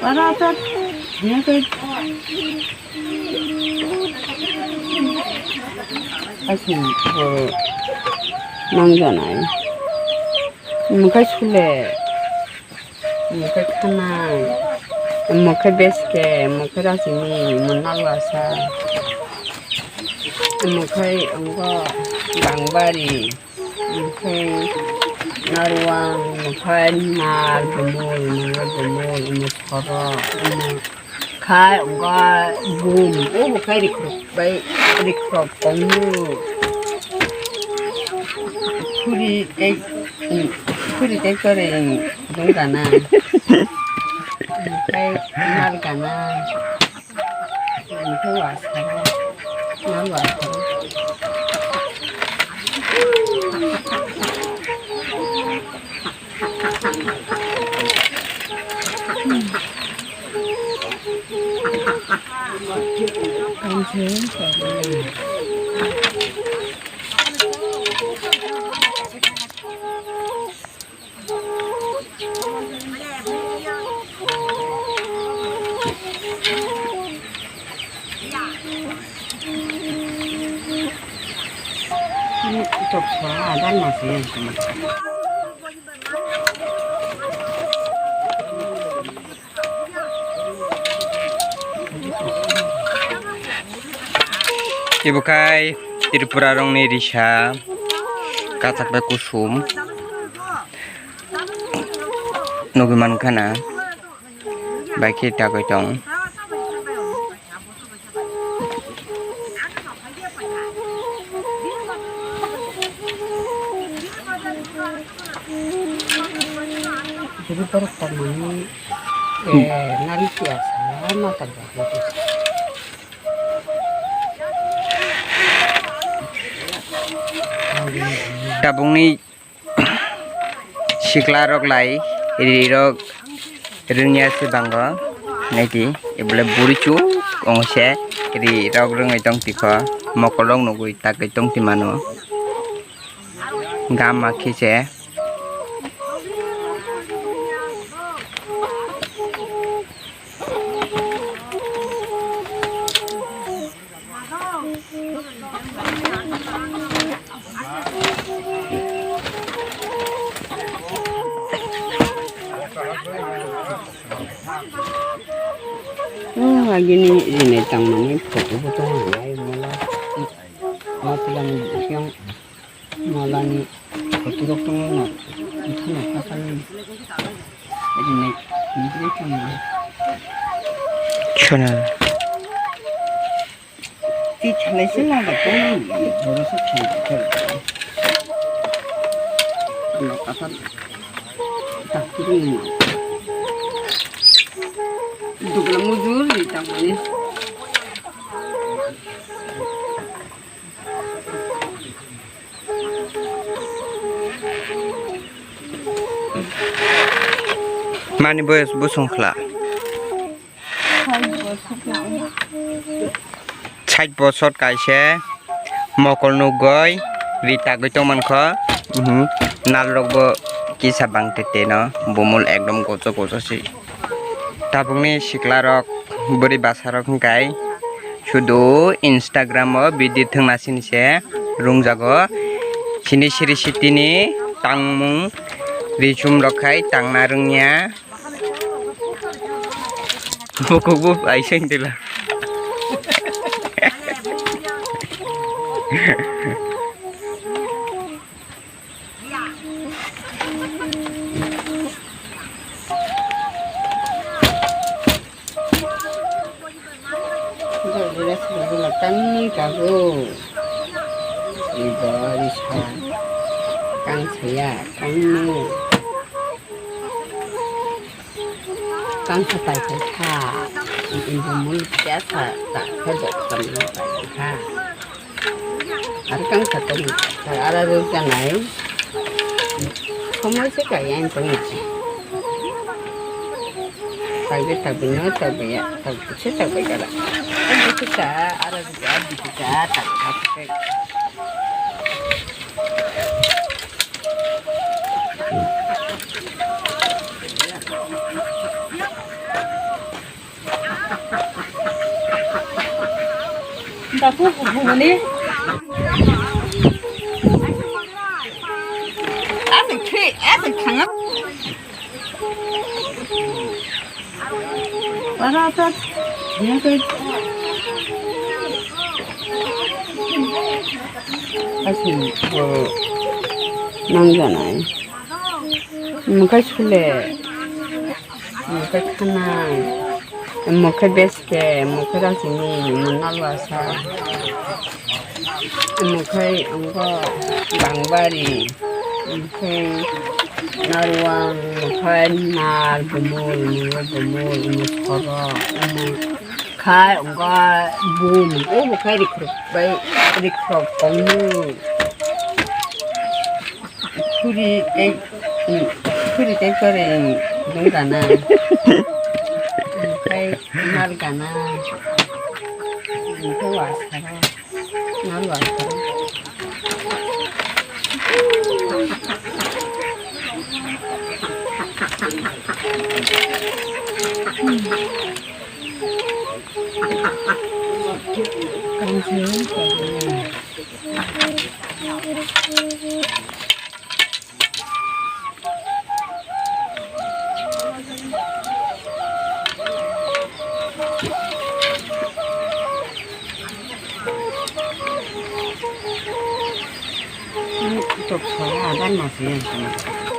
알아서 그냥 다시 뭐 망잖아요. 뭐가 술래, 뭐가 카나, 뭐가 베스게, 뭐가 라지니, 뭐 날라사, 뭐가 엉거 강바리, 뭐가 나루왕, 뭐가 날 부물, 뭐 서로, khai ông có gồm có một cái đi khóc cũng như khu đi cái này đúng cả na cái mal cả na cái quả sao nó quả sao con chế chụp xóa đang là gì Ibu kai Tripura rong ni risa katak be kusum nugiman kana baiki takai tong jadi pertama ini nari biasa makan gitu. Tabung ni sikla rok lai iri rok runya si bangga nanti ibule buricu ongse iri rok rungai tong tiko mokolong nugui takai tong timano gama kise lagi ini tangmang ini foto-foto ngai malah yang malah ni foto-foto ngai itu nak pasal ini tangmang chana di chale sila betul baru sekian nak pasal tak kiri itu kalau mujur di tangannya mani boyos busungkla chait bosot kaise mokol nugoi rita goi tongmankha nalrok bo kisa bangte no bumul ekdom gocho gocho si tabungni siklarok buri basarok hingkai sudu Instagram o video thangna sinise rungjago sini siri sitini tangmung risum rokai tangna rungnya buku aiseng tila kang kago iba risa kang saya kang nu kang sapai kha ibu mul biasa tak kedok sama kha ada kang satu ada juga naik kamu sih kayak yang tapi ya tapi kita berjalan kita ada juga tak pakai 나 보고 보니? 애들 강압. 알아서 얘가 사실 뭐 남자나요. 뭐가 술래, 뭐가 하나, 뭐가 베스게, 뭐가 라지니, 뭐 날라서, 뭐가 온거 망바리, 뭐가 나루왕, 뭐가 날 부물, 뭐가 부물, 뭐 서로, 뭐 가, 온거 붐, 오 뭐가 이렇게 공유. 풀이 떼거리 농가나 말가나 이거 와사라 날 와사라 또 소야 안 났어요.